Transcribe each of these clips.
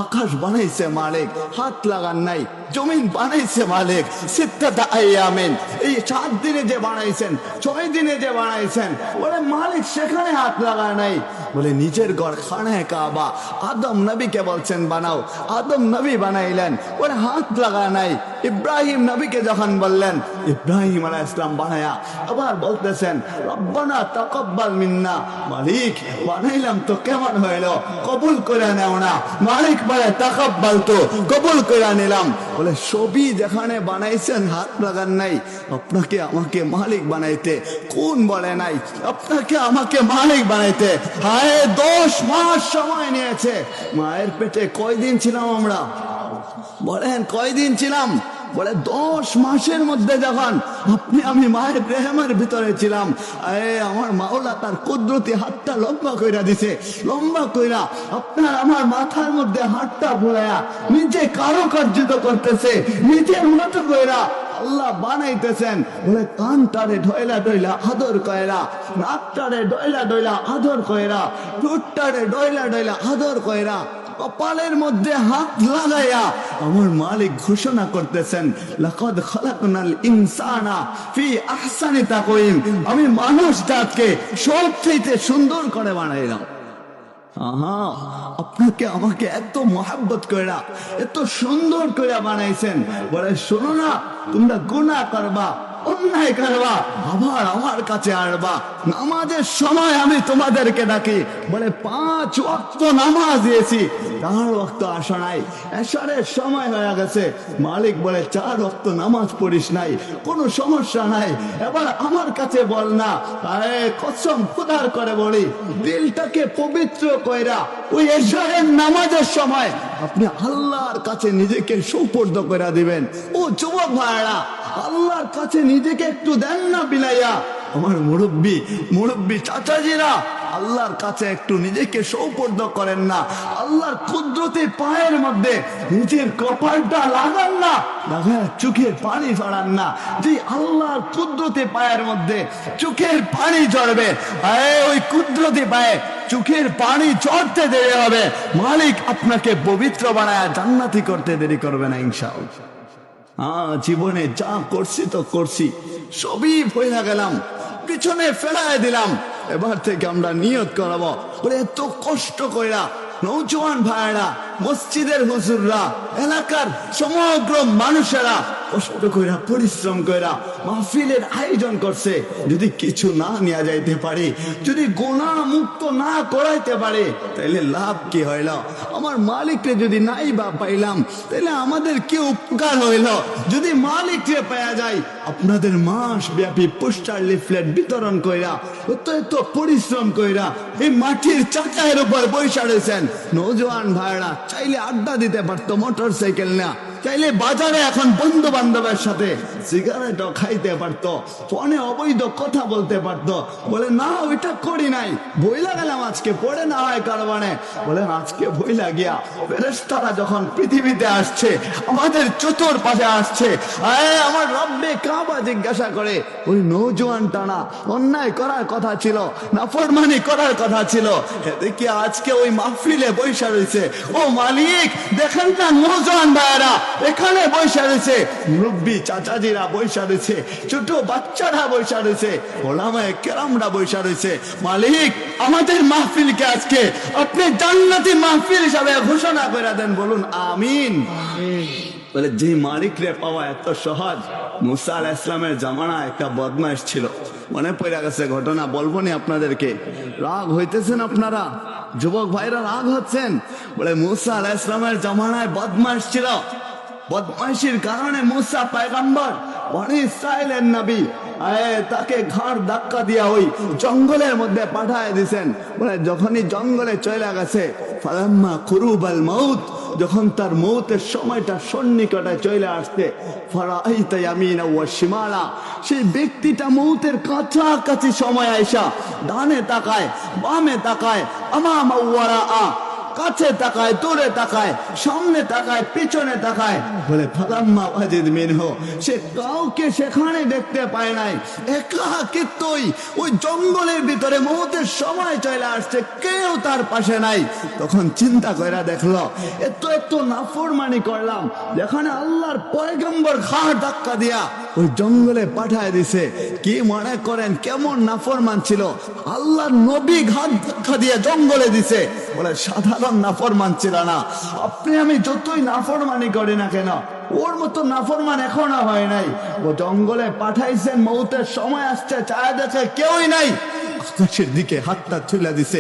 আকাশ বানাইছে মালিক, হাত লাগান নাই। জমিন বানাইছে মালিক সিত্তাতা আইয়ামিন, এই 7 দিনে যে বানাইছেন, 6 দিনে যে বানাইছেন, বলে মালিক সেখানে হাত লাগায় নাই। বলে নিজের ঘর খানায় কাবা আদম নবীকে বলছেন বানাও, আদম নবী বানাইলেন, বলে হাত লাগায় নাই। ইব্রাহিম নবীকে যখন বললেন, ইব্রাহিম আলাইহিস সালাম বানায়া আবার বলতেছেন রব্বানা তাকাব্বাল মিন্না, মালিক বানাইলাম তো কেমন হইলো, কবুল করে নাও না। মালিক বলে তাকাব্বাল, তো কবুল করে নিলাম। বলে সবই যেখানে বানাইছেন হাত লাগান নাই, আপনাকে আমাকে মালিক বানাইতে কোন বলে নাই? আপনাকে আমাকে মালিক বানাইতে হায় 10 মাস সময় নিয়েছে। মায়ের পেটে কয়দিন ছিলাম আমরা? বলেন কয়দিন ছিলাম? বলে 10 মাসের মধ্যে যখন আপনি আমি মায়ের রেহেমের ভিতরে ছিলাম, আমার মাওলা তার কুদরতি হাতটা লম্বা কইরা দিছে, লম্বা কইরা আপনার আমার মাথার মধ্যে হাতটা বুলায়া নিজে কারুকার্যিত করতেছে, নিজের মতো কইরা আল্লাহ বানাইতেছেন। বলে কানটারে ঢয়লা ঢয়লা আদর কয়রা, নাকটারে ঢয়লা ঢয়লা আদর কয়রা, ঠোঁটটারে ঢয়লা ঢয়লা আদর কয়রা, কপালের মধ্যে হাত লাগাইয়া আমার মালিক ঘোষণা করতেছেন লাকাদ খালাকনাল ইনসানা ফি আহসানি তাকওয়িম, আমি মানুষ জাতকে সবচেয়ে সুন্দর করে বানাইলাম। আপনাকে আমাকে এত মোহাব্বত কইরা এত সুন্দর করে বানাইছেন। বলে শোনো না, তোমরা গুনাহ করবা, অন্যায় করবা, আবার আমার কাছে আসবা, নামাজের সময় আমি তোমাদেরকে ডাকি। বলে 5 ওয়াক্ত নামাজ দিয়েছি, 4 ওয়াক্ত আসা নাই, এশারের সময় হয়ে গেছে। মালিক বলে 4 ওয়াক্ত নামাজ পড়িস নাই, কোনো সমস্যা নাই, এবার আমার কাছে বল না। কসম খোদার করে বলি, দিলটাকে পবিত্র কইরা ওই এশারের নামাজের সময় আপনি আল্লাহর কাছে নিজেকে সুপর্দ করে দিবেন। ও যুবক ভাইরা, আল্লাহর কাছে নিজেকে একটু দেন না বিলাইয়া। আমার মুরব্বী চাচাজিরা, আল্লাহর কাছে একটু নিজেকে সৌপর্দ করেন না। আল্লাহর কুদরতি পায়ের মধ্যে নিজের কপালটা লাগান না, লাগায় চোখের পানি ঝরান না। যে আল্লাহর কুদরতি পায়ের মধ্যে চোখের পানি ঝরবে, ওই কুদরতি পায়ে চোখের পানি ঝরতে দেরি হবে, মালিক আপনাকে পবিত্র বানায় জান্নাতি করতে দেরি করবে না ইনশাআল্লাহ। জীবনে যা করছি তো করছি, সবই ভুলে গেলাম, পিছনে ফেলায় দিলাম। এবার থেকে আমরা নিয়ত করাবো, বলে এত কষ্ট কইরা নৌজওয়ান ভাইরা, মসজিদের হুজুররা, এলাকার সমগ্র মানুষেরা কষ্ট কইরা পরিশ্রম কইরা মাহফিলের আয়োজন করছে, যদি কিছু না নিয়ে যাইতে পারি, যদি গুনাহ মুক্ত না করাইতে পারে, তাইলে লাভ কি হইল? আমার মালিককে যদি নাই বা পাইলাম, তাইলে আমাদের কি উপকার হইল? যদি মালিককে পাওয়া যায়, আপনাদের মাস ব্যাপী পোস্টার লিফলেট বিতরণ কইরা, এত পরিশ্রম কইরা এই মাটির চাকায়ের উপর বৈশা রয়েছেন। নৌজওয়ান ভাইরা চাইলে আড্ডা দিতে পারতো, মোটর সাইকেল না, চাইলে বাজারে এখন বন্ধু বান্ধবের সাথে সিগারেটও খাইতে পারতো, ফোনে অবৈধ কথা বলতে পারতো। বলে না, ওইটা করি নাই, বইলা গেলাম আজকে, পড়ে না হয় কারবানে। বলে আজকে বইলা গিয়া ফেরেশতারা যখন পৃথিবীতে আসছে, আমাদের চতুর্পাশে আসছে, আমার রব্বে কাবা জিজ্ঞাসা করে, ওই নৌজওয়ান টানা অন্যায় করার কথা ছিল, নাফরমানি করার কথা ছিল, দেখি আজকে ওই মাহফিলে বৈশা রয়েছে। ও মালিক, দেখেন না নৌজওয়ান ভাইয়েরা এখানে বৈশা রয়েছে, মুরব্বী চাচাজিরা বৈশা রয়েছে, ছোট বাচ্চারা বৈশা রয়েছে, ওলামায়ে কেরামরা বৈশা রয়েছে। মালিক, আমাদের মাহফিলকে আজকে আপনি জান্নাতি মাহফিল হিসাবে ঘোষণা করে দেন, বলুন আমিন। বলে যে মালিক রে পাওয়া এত সহজ। মুসা আলাইহিস সালামের জামানায় একটা বদমাইশ ছিল, মনে পড়ে গেছে ঘটনা, বলবো নি আপনাদেরকে। রাগ হইতেছেন আপনারা, যুবক ভাইরা রাগ হচ্ছেন। বলে মুসা আলাইহিস সালামের জামানায় বদমাইশ ছিল, বদমাইশির কারণে মুসা পয়গম্বর, বনি ইসরাইলের নবী, তাকে ঘাড় ধাক্কা দিয়া ওই জঙ্গলের মধ্যে পাঠায় দিছেন। বলে যখনই জঙ্গলে চলে গেছে, ফালাম্মা কুরুবাল মাউত, যখন তার মৌতের সময়টা সন্নিকটায় চলে আসছে, ফারাআইতা ইয়ামিনা ওয়া শিমালা, সেই ব্যক্তিটা মৌতের কাছাকাছি সময় আইসা ডানে তাকায়, বামে তাকায়, আমামা ওয়া রাআ, কাছে তাকায়, দূরে তাকায়, সামনে তাকায়, পিছনে তাকায়। বলে ফালাম্মা ওয়াজিদ মিনহু, সে কাউকে সেখানে দেখতে পায় নাই। একাকিত্বই ওই জঙ্গলের ভিতরে মৌতের সময় চলে আসছে, কেউ তার পাশে নাই। তখন চিন্তা করে দেখলো এত নাফরমানি করলাম, যেখানে আল্লাহর পয়গম্বর ঘাড় ধাক্কা দিয়া ওই জঙ্গলে পাঠায় দিছে। কি মনে করেন কেমন নাফরমান ছিল? আল্লাহর নবী ঘাড় ধাক্কা দিয়ে জঙ্গলে দিছে। বলে সাধারণ নাফরমান ছিল না। আপনি আমি যতই নাফরমানি করি না কেন, ওর মতো নাফরমান এখনো হয় নাই। ও জঙ্গলে পাঠাইছেন, মৌতের সময় আসছে, চায় দেখে কেউই নাই। আকাশের দিকে হাতটা তুলে দিছে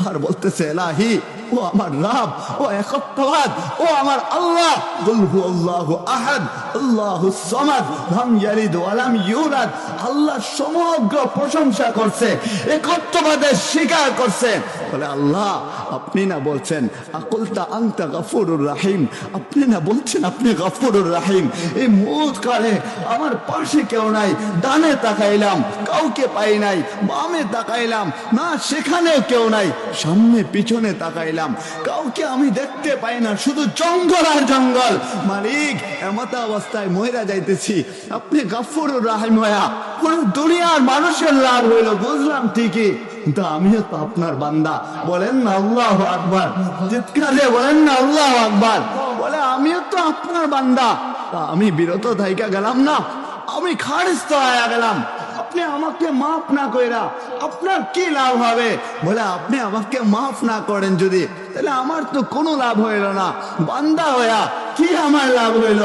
আর বলতেছে, এলাহি, ও আমার রব, ও একত্ববাদ, ও আমার আল্লাহ, কুল হুয়াল্লাহু আহাদ, আল্লাহুস সামাদ, লাম ইয়ালিদ ওয়া লাম ইউলাদ। আল্লাহ সমগ্র প্রশংসা করছে, একত্ববাদের স্বীকার করছে। বলে আল্লাহ, আপনি না বলছেন আকুলতা আনতা গফুরুর রহিম, আপনি না বলছেন আপনি গফুরুর রহিম। এই মৌত কালে আমার পাশে কেউ নাই, ডানে তাকাইলাম কাউকে পাই নাই, বামে তাকাইলাম না সেখানেও কেউ নাই, সামনে পিছনে তাকাইলাম কাউকে আমি দেখতে পাই না, শুধু জঙ্গল আর জঙ্গল। মালিক, এমত অবস্থায় মইরা যাইতেছি, আপনি গফুরুর রহিম হয়া পুরো দুনিয়ার মানুষের লাভ হইল, বুঝলাম ঠিকই, কিন্তু আমিও তো আপনার বান্দা। বলেন না আল্লাহু আকবার, চিৎকার দিয়ে বলেন না আল্লাহু আকবার। বলে আমিও তো আপনার বান্দা, তা আমি বিরত থাইকা গেলাম না, আমি খারিজ হয়ে গেলাম। আপনি আমাকে মাফ না কইরা আপনার কি লাভ হবে? বলে আপনি আমাকে মাফ না করেন যদি, তাহলে আমার তো কোনো লাভ হইল না, বান্দা হইয়া কি আমার লাভ হইল?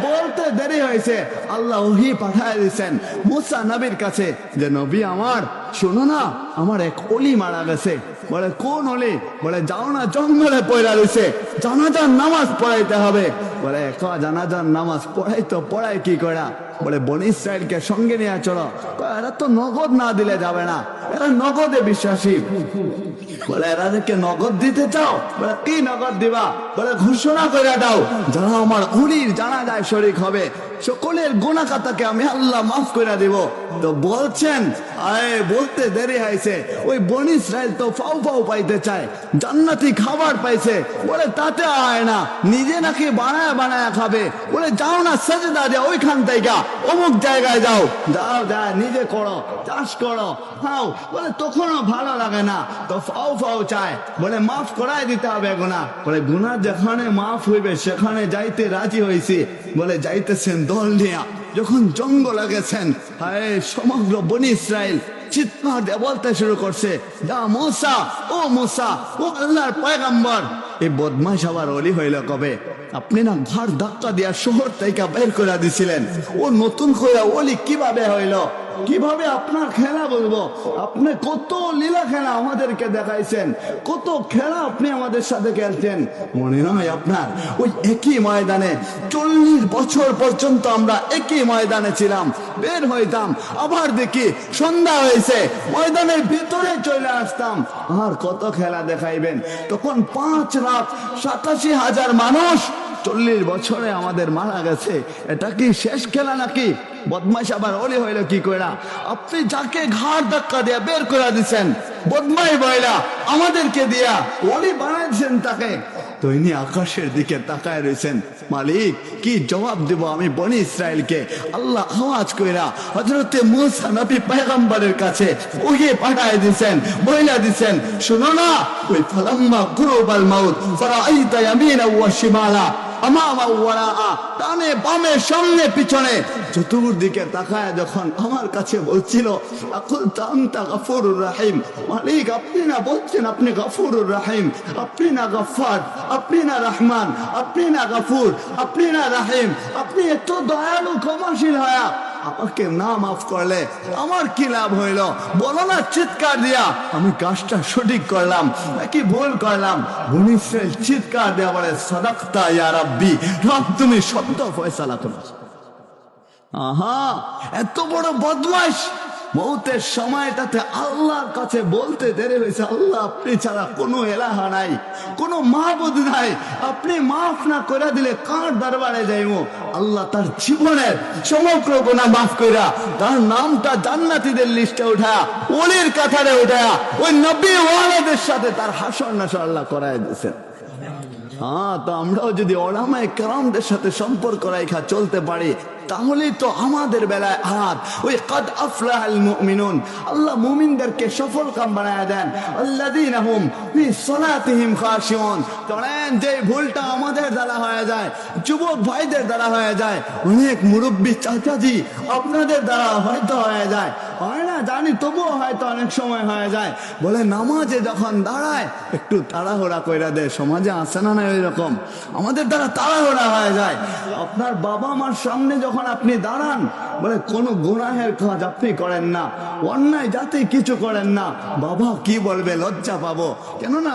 বলতে দেরি হয়েছে, আল্লাহ ওহী পাঠায় দিয়েছেন মুসা নবীর কাছে যে নবী আমার, শোনো না, আমার এক ওলি মারা গেছে। বলে কোন ওলি? বলে যাও না, জঙ্গলে পয়রা রয়েছে, জানাজার নামাজ পড়াইতে হবে। বলে জানাজার নামাজ পড়াই কি করা? বলে বনি ইসরাইলকে সঙ্গে নিয়ে চলো। এরা তো নগদ না দিলে যাবে না, এরা নগদে বিশ্বাসী। বলে এরাদেরকে নগদ দিতে চাও? বলে কি নগদ দিবা? বলে ঘোষণা করে দাও, যারা আমার উলির জানাজায় শরীক হবে সকলের গুনাহ খাতাকে আমি আল্লাহ মাফ করে দিব। তো বলছেন বলতে দেরি হয়েছে, ওই বনি ইসরাইল তো ফাও পাইতে চায়, জান্নাতি খাবার পাইছে। বলে তাতে হয় না, নিজে নাকি বানায় খাবে। বলে যাও না, সাজদা দেও ওইখান থেকে, অমুক জায়গায় যাও, নিজে করো, চাষ করো, খাও। বলে তখনও ভালো লাগে না, তো ফাও চায়। বলে মাফ করাই দিতে হবে গুনাহ। বলে গুনাহ যেখানে মাফ হইবে সেখানে যাইতে রাজি হয়েছি। বলে যাইতেছেন দল নিয়া, যখন জঙ্গলে গেছেন, সমগ্র বনি ইসরাইল চিৎকার দিয়ে বলতে শুরু করছে, যা মুসা, ও মুসা, ও আল্লাহর পয়গম্বর। এই বদমাশ আবার ওলি হইল কবে? আপনি না ঘাড় ধাক্কা দিয়া শহর থেকে বের করে দিছিলেন, ও নতুন করে ওলি কিভাবে হইল? কিভাবে আপনার খেলা বলবো? আপনি কত লীলা খেলা আমাদেরকে দেখাইছেন, কত খেলা আপনি আমাদের সাথে খেলছেন, মনে নয় আপনার? ওই একই ময়দানে 40 বছর পর্যন্ত আমরা একই ময়দানে ছিলাম, বের হইতাম, আবার দেখি সন্ধ্যা হয়েছে, ময়দানের ভিতরে চলে আসতাম। আর কত খেলা দেখাইবেন? তখন 5,87,000 মানুষ 40 বছরে আমাদের মারা গেছে। এটা কি শেষ খেলা নাকি? বদমাশ আবার ওলি হইল কি কইরা? আপনি যাকে ঘাড় ধাক্কা দিয়া বের করে দিচ্ছেন, বদমাই বইলা আমাদেরকে দিয়া ওলি বানাইছেন তাকে। তো ইনি আকাশের দিকে তাকায় রয়েছেন, মালিক কি জবাব দেব আমি বনি ইসরাইলকে? আল্লাহ আওয়াজ কইরা হযরতে মুসা নবী পয়গম্বরের কাছে ওকে পাঠায় দিয়েছেন, বইলা দিয়েছেন, শুনো না, ওই ফালাম্মা কুরবাল মাউত ফারাআইতা ইয়ামিনা ওয়া শিমালা আমামা ওয়া ডানে বামে সামনে পিছনে চতুর্দিকে তাকায় যখন আমার কাছে বলছিল, আকুল তামতা গফুরুর রহিম, মালিক আপনি না বলছেন আপনি গফুরুর রহিম, আপনি না গফফার, আপনি না রহমান, আপনি না গফুর, আপনি না রহিম, আপনি এত দয়ালু ক্ষমাশীল হয়া আমাকে না মাফ করলে আমার কি লাভ হইল? বলো না চিৎকার দিয়া, আমি কাজটা সঠিক করলাম নাকি ভুল করলাম? বনি ইসরাইল চিৎকার দেয়া বলে, সাদাকতা ইয়া রাব্বি, রব তুমি সত্য ফয়সালা করো। আহা, এত বড় বদমাশ মৌতের সময়টাতে আল্লাহর কাছে বলতে দেরি হয়েছে, আল্লাহ আপনি ছাড়া কোনো এলাহা নাই, কোনো মাহবুদ নাই, আপনি মাফ না করে দিলে কার দরবারে যাইব? আল্লাহ তার জীবনের সমগ্র গুনাহ মাফ কইরা তার নামটা জান্নাতীদের লিস্টে উঠায়া, ওলির কাতারে উঠায়া, ওই নবী ওয়ালাদের সাথে তার হাসর নাসর আল্লাহ করায় দিয়েছেন। হ্যাঁ, তো আমরাও যদি ওলামায়ে কেরামদের সাথে সম্পর্ক রেখা চলতে পারি, তাহলেই তো আমাদের বেলায় হাত ওই কাদ আফলাহাল মুমিনুন, আল্লাহ মুমিনদেরকে সফল কাম বানায় দেন। আল্লাযীনা হুম ফি সালাতিহিম খাশিউন। কারণ যে ভুলটা আমাদের দ্বারা হয়ে যায়, যুবক ভাইদের দ্বারা হয়ে যায়, অনেক মুরব্বী চাচাজি আপনাদের দ্বারা হয়তো হয়ে যায়, হয় না জানি, তবুও হয়তো অনেক সময় হয়ে যায়। বলে নামাজে যখন দাঁড়ায় একটু তাড়াহুড়া কইরা দেয়, সমাজে আসে না না এরকম, আমাদের দ্বারা তাড়াহুড়া হয়ে যায়। আপনার বাবা মার সামনে যখন আপনি দাঁড়ান, বলে কোনো গুনাহের কাজ আপনি করেন না, অন্যায় জাতি কিছু করেন না, বাবা কি বলবে, লজ্জা পাবো। কেননা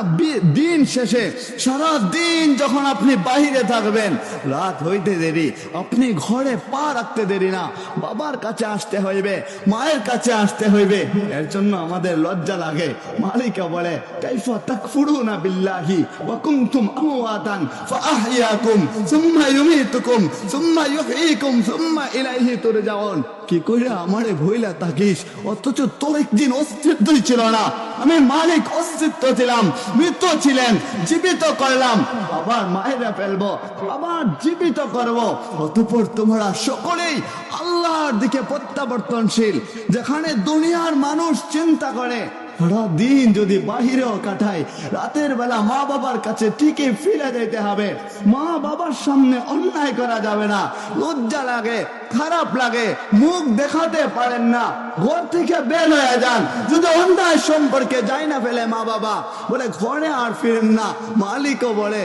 দিন শেষে সারা দিন যখন আপনি বাহিরে থাকবেন, রাত হইতে দেরি, আপনি ঘরে পা রাখতে দেরি না, বাবার কাছে আসতে হইবে, মায়ের কাছে আসতে হইবে। এর জন্য আমাদের লজ্জা লাগে। মালিক বলে কাইফা তাকফুরুনা বিল্লাহি ওয়া কুনতুম আমওয়াতান ফাআহইয়াকুম সুম্মা ইউমীতুকুম সুম্মা ইউহয়ীকুম সুম্মা ইলাইহি তুরজাউন। কি করে আমারে ভইলা থাকিস, অথচ তোর একদিন অস্তিত্বই ছিল না, আমি মালিক অস্তিত্ব ছিলাম, মৃত ছিলেন, জীবিত করলাম, আবার মায়েরা ফেলবো, আবার জীবিত করব। অতঃপর তোমরা সকলেই আল্লাহর দিকে প্রত্যাবর্তনশীল। যেখানে দুনিয়ার মানুষ চিন্তা করে সারা দিন যদি বাহিরেও কাটায়, রাতের বেলা মা বাবার কাছে ঠিকই ফিরে যেতে হবে, মা বাবার সামনে অন্যায় করা যাবে না, লজ্জা লাগে, খারাপ লাগে, মুখ দেখাতে পারেন না, ঘর থেকে বের হয়ে যান, যদি অন্যায় সম্পর্কে যাই না ফেলে মা বাবা, বলে ঘরে আর ফিরেন না। মালিকও বলে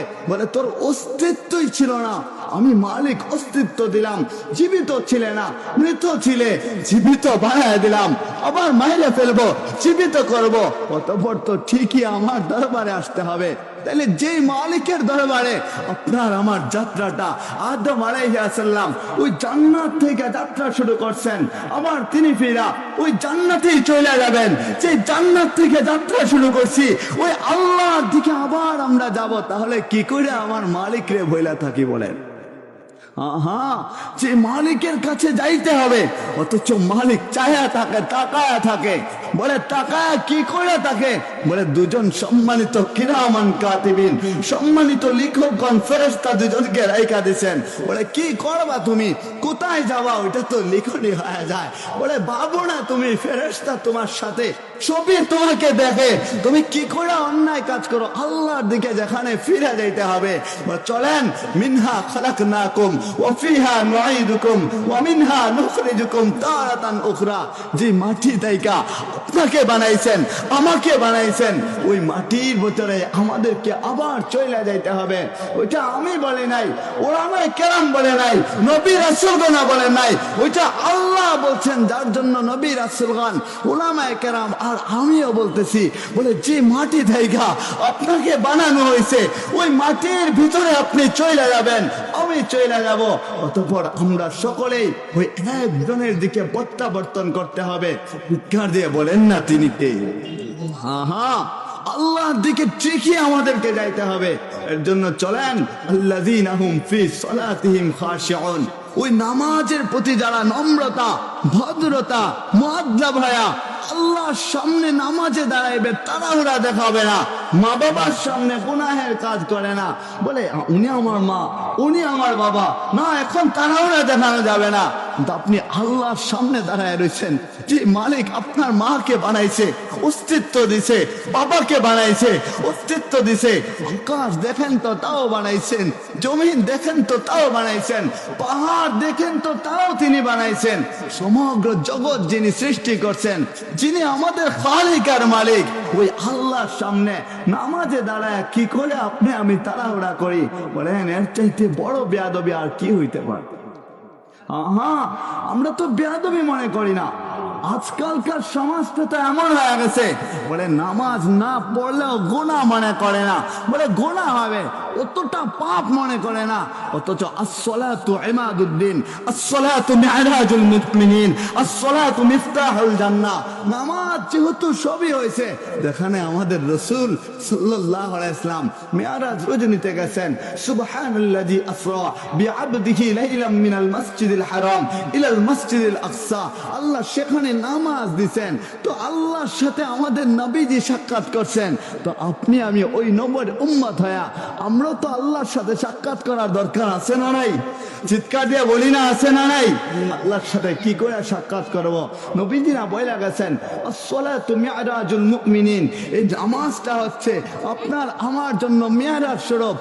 তোর অস্তিত্বই ছিল না, আমি মালিক অস্তিত্ব দিলাম, জীবিত ছিলে না, মৃত ছিলে, জীবিত বানায় দিলাম, আবার মাইরে ফেলবো, জীবিত করব, অতঃপর তো ঠিকই আমার দরবারে আসতে হবে। তাহলে যেই মালিকের দরবারে আপনার আমার যাত্রাটা, আদম আলাইহিস সালাম ওই জান্নাত থেকে যাত্রা শুরু করছেন, আবার তিনি ফিরা ওই জান্নাতেই চলে যাবেন। যে জান্নাত থেকে যাত্রা শুরু করছি, ওই আল্লাহর দিকে আবার আমরা যাব, তাহলে কি করে আমার মালিকরে ভইলা থাকি বলেন? যে মালিকের কাছে যাইতে হবে, অথচ মালিক চায়া থাকে, তাকায়া থাকে। বলে তাকায়া কি করে থাকে? বলে দুজন সম্মানিত কিরামান কাতিবিন, সম্মানিত লিখকগণ ফেরেশতা দুজনকে রাইখা দিয়েছেন। বলে কি করবা তুমি, কোথায় যাবা, ওইটা তো লিখনি হয়ে যায়। বলে ভাবো না তুমি, ফেরেশতা তোমার সাথে, সবই তোমাকে দেখে, তুমি কি করে অন্যায় কাজ করো, আল্লাহর দিকে যেখানে ফিরে যাইতে হবে। চলেন, মিনহা খালাকনাকুম ওয়া ফিহা নুঈদুকুম ওয়া মিনহা নুখরিজুকুম তারাতান উখরা। যে মাটি থেকে আপনাকে বানাইছেন, আমাকে বানাইছেন, ওই মাটির ভিতরে আমাদেরকে আবার চলে যাইতে হবে। ওইটা আমি বলে নাই, ওলামায়ে কেরাম বলে নাই, নবী রাসূলগণ বলে নাই, ওইটা আল্লাহ বলছেন, যার জন্য নবী রাসূলগণ, ওলামায়ে কেরাম আর আমিও বলতেছি। বলে যে মাটি থেকে আপনাকে বানানো হয়েছে, ওই মাটির ভিতরে আপনি চলে যাবেন, আমি চলে যাব। অতঃপর আমরা সকলেই ওই একজনের দিকে প্রত্যাবর্তন করতে হবে। উদ্ধার দিয়ে বলেন না তিনি কে? আল্লাহর দিকে ঠিকই আমাদেরকে যাইতে হবে। এর জন্য চলেন, আল্লাযীনা হুম ফি সালাতিহিম খাশিউন, ওই নামাজের প্রতি যারা নম্রতা, ভদ্রতা, মুআদ্দাব ভায়া, আল্লাহর সামনে নামাজে দাঁড়াইবে, তাড়াহুড়া দেখাবে না, মা বাবার সামনে গুনাহের কাজ করে না। বলে উনি আমার মা, উনি আমার বাবা, না এখন তাড়াহুড়া দেখানো যাবে না। কিন্তু আপনি আল্লাহর সামনে দাঁড়ায় রয়েছেন, যে মালিক আপনার মাকে বানাইছে, অস্তিত্ব দিছে, বাবাকে বানাইছে, অস্তিত্ব দিছে, আকাশ দেখেন তো তাও বানাইছেন, জমিন দেখেন তো তাও বানাইছেন, পাহাড় দেখেন তো তাও তিনি বানাইছেন, সমগ্র জগৎ যিনি সৃষ্টি করছেন, যিনি আমাদের খালিক আর মালিক, ওই আল্লাহর সামনে নামাজে দাঁড়ায় কি করে আপনি আমি তাড়াহুড়া করি? বলেন এর চাইতে বড় বেয়াদবি আর কি হইতে পারে? আমরা তো বেয়াদবি মনে করি না। আজকালকার সমাজটা তো এমন হয়ে গেছে, বলে নামাজ না পড়লেও গুনাহ মনে করে না। বলে গুনাহ হবে, অতটা পাপ মনে করে না, অথচ আসসালাতু ইমাদুদ্দিন, আসসালাতু মি'রাজুল মুমিনিন, আসসালাতু মিফতাহুল জান্নাহ। নামাজ যেহেতু সবই হয়েছে, যেখানে আমাদের রাসূল সাল্লাল্লাহু আলাইহি ওয়াসাল্লাম মি'রাজ রজনীতে গেছেন, সুবহানাল্লাযী আসরা বিআবদিহি লাইলাম মিনাল মাসজিদিল হারাম ইলাল মাসজিদিল আকসা। আল্লাহ সেখানে নামাজ দিবেন, তো আল্লাহর সাথে আমাদের নবীজি সাক্ষাৎ করছেন। তো আপনি আমি ওই নবীর উম্মত হয়া আমরা তো আল্লাহর সাথে সাক্ষাৎ করার দরকার আছে না নাই? চিৎকার দিয়ে বলি না, আছে না নাই? আল্লাহর সাথে কি করে সাক্ষাৎ করব? নবীজি না বইলা গেছেন, আসসালাতু মি'রাজুল মুমিনিন, এই নামাজটা হচ্ছে আপনার আমার জন্য মি'রাজ স্বরূপ।